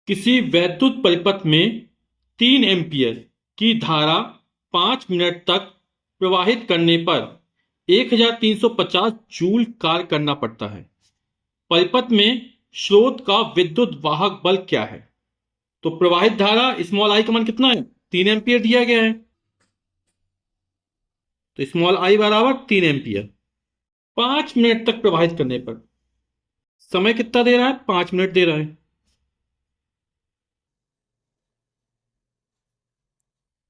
किसी वैद्युत परिपथ में 3 एम्पियर की धारा 5 मिनट तक प्रवाहित करने पर 1350 जूल कार्य करना पड़ता है। परिपथ में स्रोत का विद्युत वाहक बल क्या है? तो प्रवाहित धारा स्मॉल आई का मान कितना है? 3 एम्पियर दिया गया है, तो स्मॉल आई बराबर 3 एम्पियर। 5 मिनट तक प्रवाहित करने पर समय कितना दे रहा है? 5 मिनट दे रहा है।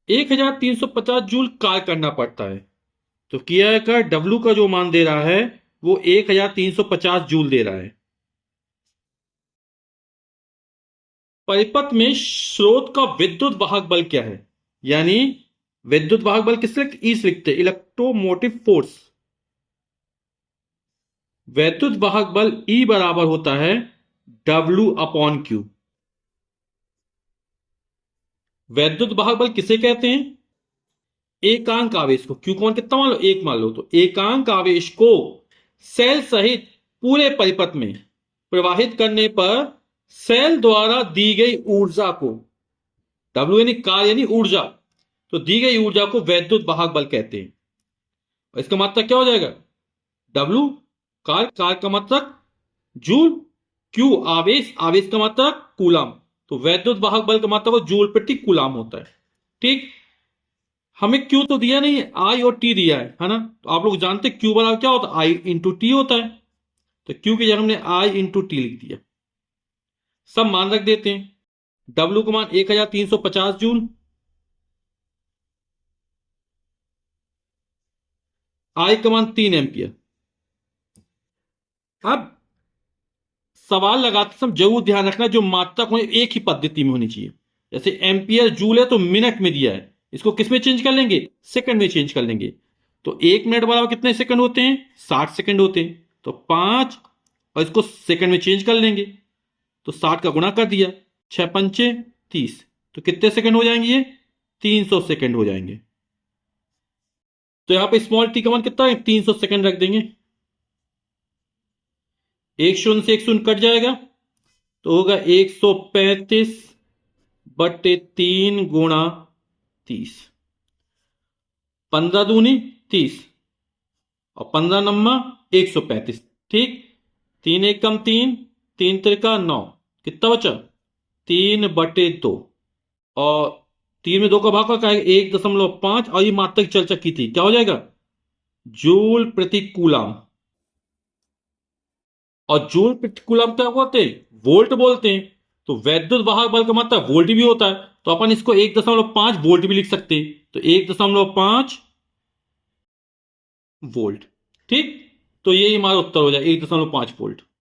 1350 जूल कार्य करना पड़ता है, तो किया का डब्ल्यू का जो मान दे रहा है वो 1350 जूल दे रहा है। परिपथ में स्रोत का विद्युत वाहक बल क्या है? यानी विद्युत वाहक बल किससे लिखते? ई से लिखते, इलेक्ट्रोमोटिव फोर्स। वैद्युत वाहक बल ई बराबर होता है डब्ल्यू अपॉन क्यू। वैद्युत वाहक बल किसे कहते हैं? एकांक आवेश को, क्यू कौन कितना मान लो? एक मान लो, तो एकांक आवेश को सेल सहित पूरे परिपथ में प्रवाहित करने पर सेल द्वारा दी गई ऊर्जा को, डब्ल्यू यानी कार्य यानी ऊर्जा, तो दी गई ऊर्जा को वैद्युत वाहक बल कहते हैं। और इसका मतलब क्या हो जाएगा? डब्ल्यू कार्य, कार्य का मतलब जूल, क्यू आवेश, आवेश का मतलब कूलाम, तो वैद्युत वाहक बल का मतलब जूल प्रति कूलाम होता है। ठीक, हमें क्यू तो दिया नहीं है, आई और टी दिया है ना? तो आप लोग जानते क्यू बराबर क्या होता है? आई इंटू टी होता है, तो क्यू की जगह हमने आई इंटू टी लिख दिया। सब मान रख देते हैं। डब्ल्यू का मान 1350 जूल, आई का मान 3 एम्पियर। अब सवाल लगाते समय जरूर ध्यान रखना जो मात्रक हो एक ही पद्धति में होनी चाहिए। जैसे एम्पियर जूल है तो मिनट में दिया है, इसको किस में चेंज कर लेंगे? सेकंड में चेंज कर लेंगे। तो 1 मिनट बराबर कितने सेकंड होते हैं? 60 सेकंड होते हैं। तो 5 और इसको सेकंड में चेंज कर लेंगे, तो 60 का गुणा कर दिया, 6 पंचे 30, तो कितने सेकंड हो जाएंगे? ये 300 सेकंड हो जाएंगे। तो यहां पे स्मॉल टी का मान कितना है? 300 सेकंड रख देंगे। एक शून्य से एक शून्य कट जाएगा, तो होगा 135/3 गुणा 30, 15 दूनी 30 और 15 नम्मा 135। ठीक, 3 × 1 = 3, 3 × 3 = 9, कितना बचा? 3/2। और 3 में 2 का भाग का है 1.5, और ये मात्रक चर्चा की थी, क्या हो जाएगा? जूल प्रति कूलाम। और जूल प्रति कूलाम क्या बोलते हैं? वोल्ट बोलते हैं। तो वैद्युत वाहक बल का मतलब वोल्ट भी होता है, तो अपन इसको 1.5 वोल्ट भी लिख सकते हैं, तो 1.5 वोल्ट। ठीक, तो यही हमारा उत्तर हो जाए 1.5 वोल्ट।